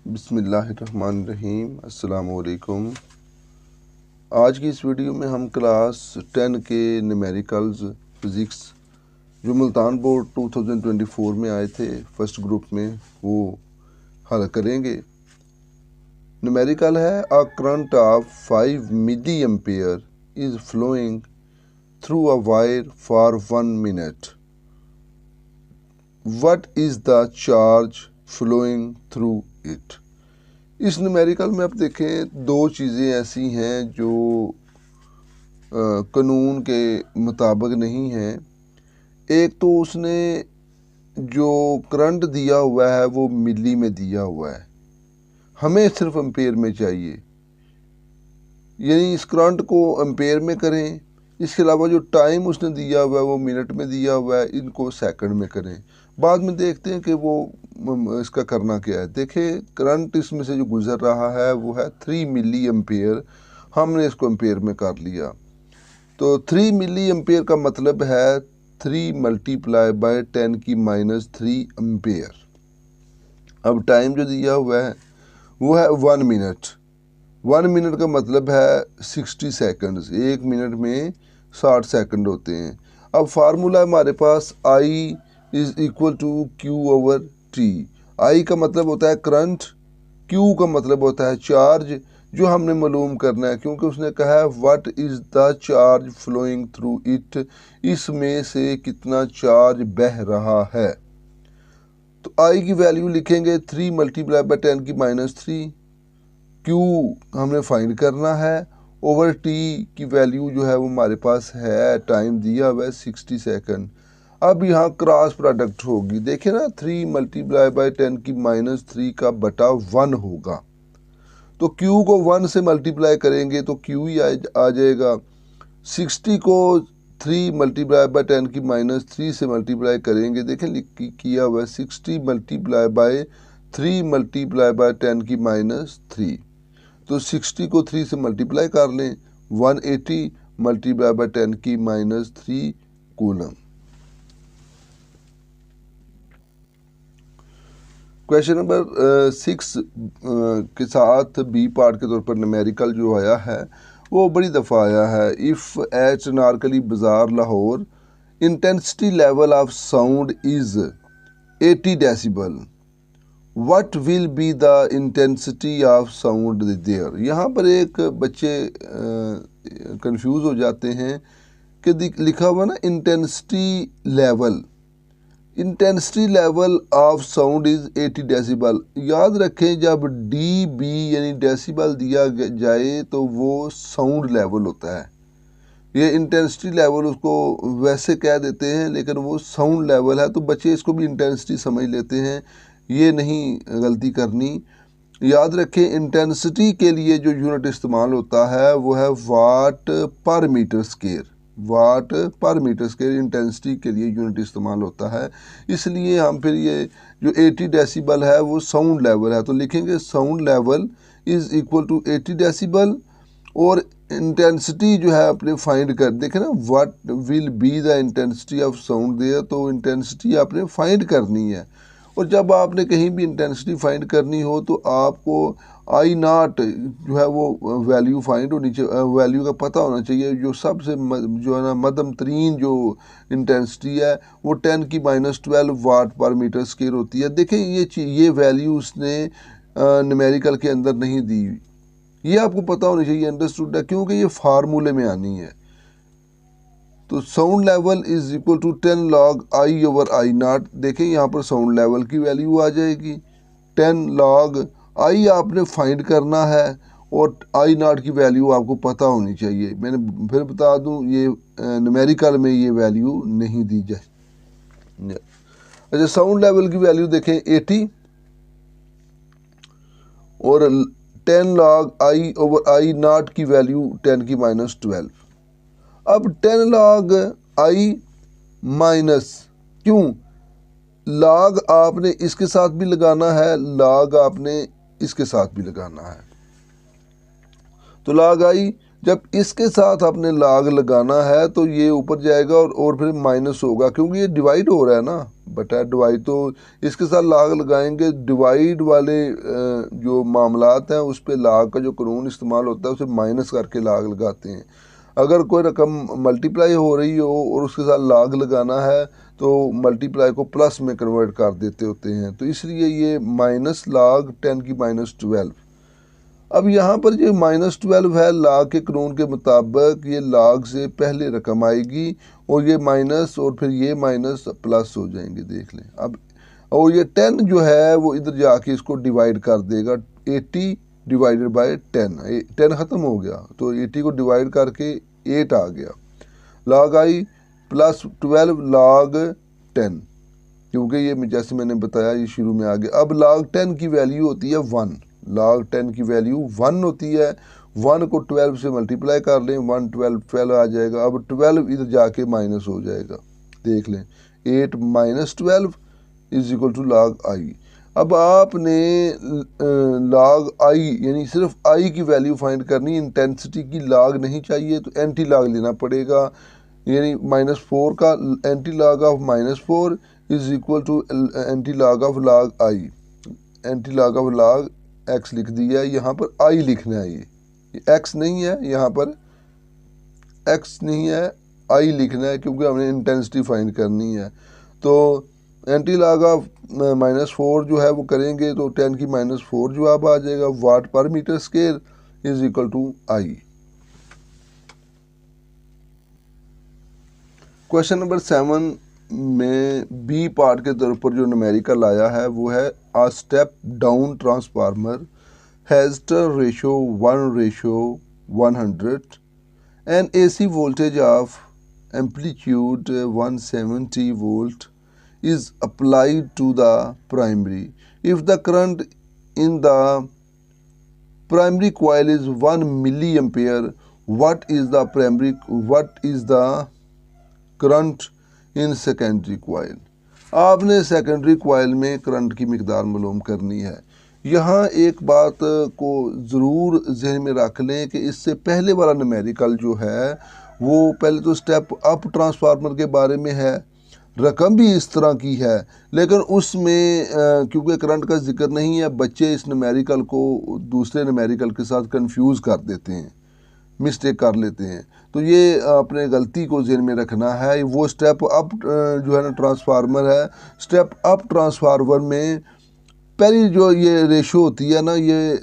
बिस्मिल्लाहिर्रहमानिर्रहीम। अस्सलामुअलैकुम। आज की इस वीडियो में हम क्लास 10 के न्यूमेरिकल्स फिज़िक्स जो मुल्तान बोर्ड 2024 में आए थे फर्स्ट ग्रुप में, वो हल करेंगे। न्यूमेरिकल है a current of 5 milliampere is flowing through a wire for 1 minute. What is the charge flowing through it. इस न्यूमेरिकल में आप देखें दो चीज़ें ऐसी हैं जो कानून के मुताबिक नहीं हैं। एक तो उसने जो करंट दिया हुआ है वो मिली में दिया हुआ है, हमें सिर्फ एम्पेयर में चाहिए, यानी इस करंट को एम्पेयर में करें। इसके अलावा जो टाइम उसने दिया हुआ है वो मिनट में दिया हुआ है, इनको सेकंड में करें। बाद में देखते हैं कि वो इसका करना क्या है। देखें करंट इसमें से जो गुज़र रहा है वो है 3 मिली एम्पेयर। हमने इसको एम्पेयर में कर लिया, तो 3 मिली एम्पेयर का मतलब है 3 मल्टीप्लाई बाय 10 की -3 एम्पेयर। अब टाइम जो दिया हुआ है वो है 1 मिनट। 1 मिनट का मतलब है 60 सेकंड्स। 1 मिनट में 60 सेकंड होते हैं। अब फार्मूला हमारे पास I is equal to Q/T। I का मतलब होता है करंट, Q का मतलब होता है चार्ज, जो हमने मालूम करना है क्योंकि उसने कहा है what is the charge flowing through it, इसमें से कितना चार्ज बह रहा है। तो I की वैल्यू लिखेंगे 3 मल्टीप्लाई बाय 10 की -3। Q हमने फाइंड करना है, ओवर T की वैल्यू जो है वो हमारे पास है, टाइम दिया हुआ है 60 सेकंड। अब यहाँ क्रॉस प्रोडक्ट होगी। देखें ना, 3 मल्टीप्लाई बाय 10 की -3 का बटा 1 होगा। तो Q को 1 से मल्टीप्लाई करेंगे तो Q ही आ जाएगा। 60 को 3 मल्टीप्लाई बाय 10 की -3 से मल्टीप्लाई करेंगे। देखें किया हुआ है 60 मल्टीप्लाई बाय 3 मल्टीप्लाई बाय 10 की -3। तो 60 को 3 से मल्टीप्लाई कर लें, 180 मल्टीप्लाई बाय 10 की -3 कूलम। क्वेश्चन नंबर 6 के साथ बी पार्ट के तौर पर न्यूमेरिकल जो आया है वो बड़ी दफ़ा आया है। If at Anarkali Bazaar Lahore intensity level of sound is 80 decibel, what will be the intensity of sound there. यहाँ पर एक बच्चे कंफ्यूज हो जाते हैं कि लिखा हुआ ना intensity level. Intensity level of sound is 80 decibel. याद रखें जब dB यानी डेसिबल दिया जाए तो वो साउंड लेवल होता है। ये इंटेंसिटी लेवल उसको वैसे कह देते हैं लेकिन वो साउंड लेवल है, तो बच्चे इसको भी इंटेंसिटी समझ लेते हैं। ये नहीं गलती करनी। याद रखें इंटेंसिटी के लिए जो यूनिट इस्तेमाल होता है वो है वाट पर मीटर स्क्वायर। वाट पर मीटर स्क्वायर इंटेंसिटी के लिए यूनिट इस्तेमाल होता है। इसलिए हम फिर ये जो 80 डेसिबल है वो साउंड लेवल है, तो लिखेंगे sound level is equal to 80 decibel. और इंटेंसिटी जो है आपने फाइंड कर, देखें ना, what will be the intensity of sound there, तो इंटेंसिटी आपने फाइंड करनी है। और जब आपने कहीं भी इंटेंसिटी फाइंड करनी हो तो आपको I0 जो है वो वैल्यू फाइंड होनी चाहिए, वैल्यू का पता होना चाहिए। जो सबसे जो है ना मध्यम तरीन जो इंटेंसिटी है वो 10 की -12 वाट पर मीटर स्क्वायर होती है। देखें ये वैल्यू उसने न्यूमेरिकल के अंदर नहीं दी, ये आपको पता होनी चाहिए, अंडरस्टूड है, क्योंकि ये फार्मूले में आनी है। तो sound level is equal to 10 log I/I0। देखें यहाँ पर साउंड लेवल की वैल्यू आ जाएगी 10 log I आपने फाइंड करना है और I0 की वैल्यू आपको पता होनी चाहिए। मैंने फिर बता दूँ ये न्यूमेरिकल में ये वैल्यू नहीं दी जाए। अच्छा, साउंड लेवल की वैल्यू देखें 80 और 10 log I/I0 की वैल्यू 10 की -12। अब 10 log I माइनस, क्यों log आपने इसके साथ भी लगाना है, log आपने इसके साथ भी लगाना है। तो log I जब इसके साथ आपने लाग लगाना है तो ये ऊपर जाएगा और फिर माइनस होगा, क्योंकि ये डिवाइड हो रहा है ना, बटा डिवाइड, तो इसके साथ लाग लगाएंगे। डिवाइड वाले जो मामलात हैं उस पे लाग का जो कानून इस्तेमाल होता है उसे माइनस करके लाग लगाते हैं। अगर कोई रकम मल्टीप्लाई हो रही हो और उसके साथ लाग लगाना है तो मल्टीप्लाई को प्लस में कन्वर्ट कर देते होते हैं, तो इसलिए ये माइनस लाग 10 की माइनस 12। अब यहाँ पर जो माइनस 12 है, लाग के कानून के मुताबिक ये लाग से पहले रकम आएगी और ये माइनस और फिर ये माइनस प्लस हो जाएंगे, देख लें अब। और ये 10 जो है वो इधर जाके इसको डिवाइड कर देगा, 80 डिवाइडेड बाय 10, 10 ख़त्म हो गया तो 80 को डिवाइड करके 8 आ गया, लाग आई प्लस 12 लाग 10, क्योंकि ये जैसे मैंने बताया ये शुरू में आ गया। अब लाग 10 की वैल्यू होती है 1, लाग 10 की वैल्यू 1 होती है। 1 को 12 से मल्टीप्लाई कर लें, 1 12 12 आ जाएगा। अब 12 इधर जाके माइनस हो जाएगा, देख लें 8 माइनस 12 इज इक्वल टू लाग आई। अब आपने लाग आई यानी सिर्फ आई की वैल्यू फाइंड करनी, इंटेंसिटी की लाग नहीं चाहिए, तो एंटी लाग लेना पड़ेगा, यानी -4 का anti log of -4 is equal to anti log of log I. Anti log of log X लिख दिया है, यहाँ पर आई लिखना है, ये एक्स नहीं है, यहाँ पर एक्स नहीं है, आई लिखना है, क्योंकि हमने इंटेंसिटी फाइंड करनी है। तो एंटी लाग ऑफ -4 जो है वो करेंगे तो 10 की -4 जवाब आ जाएगा, watt per metre square is equal to I. Question number 7 में बी पार्ट के तौर पर जो न्यूमेरिकल आया है वो है a step down transformer has turn ratio 1:100 and AC voltage of amplitude 170 volt is applied to the primary. If the current in the primary coil is 1 milliampere, what is the current in secondary coil. आपने secondary कोयल में current की मिकदार मालूम करनी है। यहाँ एक बात को ज़रूर जहन में रख लें कि इससे पहले वाला न्यूमेरिकल जो है वो पहले तो स्टेप अप ट्रांसफार्मर के बारे में है, रकम भी इस तरह की है, लेकिन उसमें क्योंकि करंट का जिक्र नहीं है, बच्चे इस न्यूमेरिकल को दूसरे न्यूमेरिकल के साथ कंफ्यूज कर देते हैं, मिस्टेक कर लेते हैं। तो ये अपने गलती को ज़हन में रखना है। वो स्टेप अप जो है ना ट्रांसफार्मर है, स्टेप अप ट्रांसफार्मर में पहली जो ये रेशो होती है ना, ये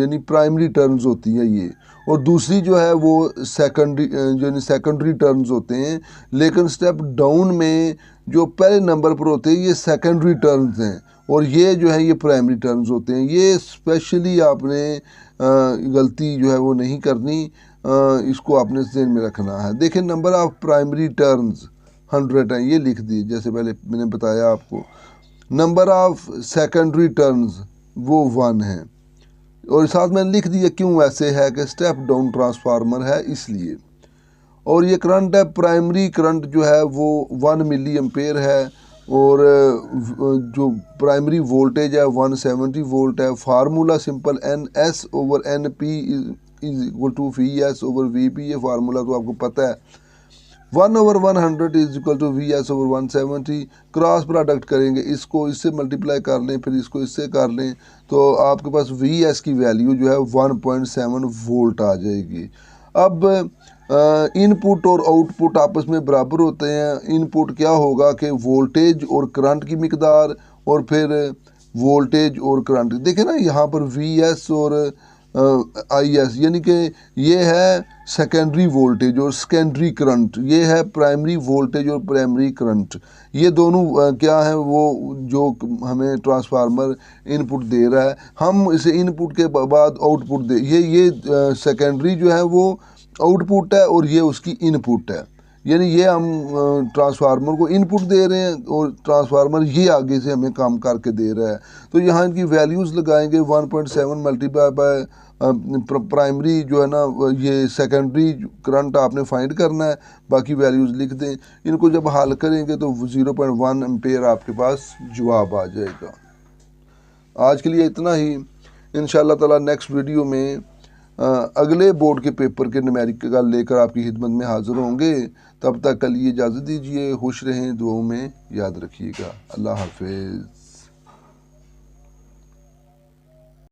यानी प्राइमरी टर्म्स होती है ये, और दूसरी जो है वो सेकेंडरी यानी सेकेंडरी टर्म्स होते हैं। लेकिन स्टेप डाउन में जो पहले नंबर पर होते हैं ये सेकेंडरी टर्म्स हैं और ये जो है ये प्राइमरी टर्म्स होते हैं। ये स्पेशली आपने गलती जो है वो नहीं करनी, इसको आपने ज़हन में रखना है। देखिए नंबर ऑफ प्राइमरी टर्म्स 100 हैं, ये लिख दिए जैसे पहले मैंने बताया आपको। नंबर ऑफ सेकेंडरी टर्म्स वो 1 है, और साथ मैंने लिख दिया क्यों ऐसे है कि स्टेप डाउन ट्रांसफार्मर है इसलिए। और ये करंट है, प्राइमरी करंट जो है वो 1 मिली एम्पेयर है, और जो प्राइमरी वोल्टेज है 170 वोल्ट है। Formula simple NS/NP is equal to VS/VP, ये फार्मूला तो आपको पता है। 1/100 is equal to VS/170। Cross product करेंगे, इसको इससे मल्टीप्लाई कर लें, फिर इसको इससे कर लें, तो आपके पास VS की वैल्यू जो है 1.7 वोल्ट आ जाएगी। अब इनपुट और आउटपुट आपस में बराबर होते हैं। इनपुट क्या होगा कि वोल्टेज और करंट की मिकदार, और फिर वोल्टेज और करंट। देखें ना यहाँ पर VS और IS, यानी कि ये है सेकेंडरी वोल्टेज और सेकेंडरी करंट, ये है प्राइमरी वोल्टेज और प्राइमरी करंट। ये दोनों क्या है वो जो हमें ट्रांसफार्मर इनपुट दे रहा है, हम इसे इनपुट के बाद आउटपुट दे, ये सेकेंडरी जो है वो आउटपुट है और ये उसकी इनपुट है। यानी ये हम ट्रांसफार्मर को इनपुट दे रहे हैं और ट्रांसफार्मर ये आगे से हमें काम करके दे रहा है। तो यहाँ इनकी वैल्यूज़ लगाएंगे, 1.7 मल्टीप्लाई बाय प्राइमरी जो है ना ये सेकेंडरी करंट आपने फाइंड करना है, बाकी वैल्यूज़ लिख दें। इनको जब हल करेंगे तो 0.1 एम्पेयर आपके पास जवाब आ जाएगा। आज के लिए इतना ही। इंशाअल्लाह ताला नेक्स्ट वीडियो में अगले बोर्ड के पेपर के न्यूमेरिकल लेकर आपकी खिदमत में हाज़िर होंगे। तब तक के लिए इजाज़त दीजिए। खुश रहें, दुआओं में याद रखिएगा। अल्लाह हाफिज़।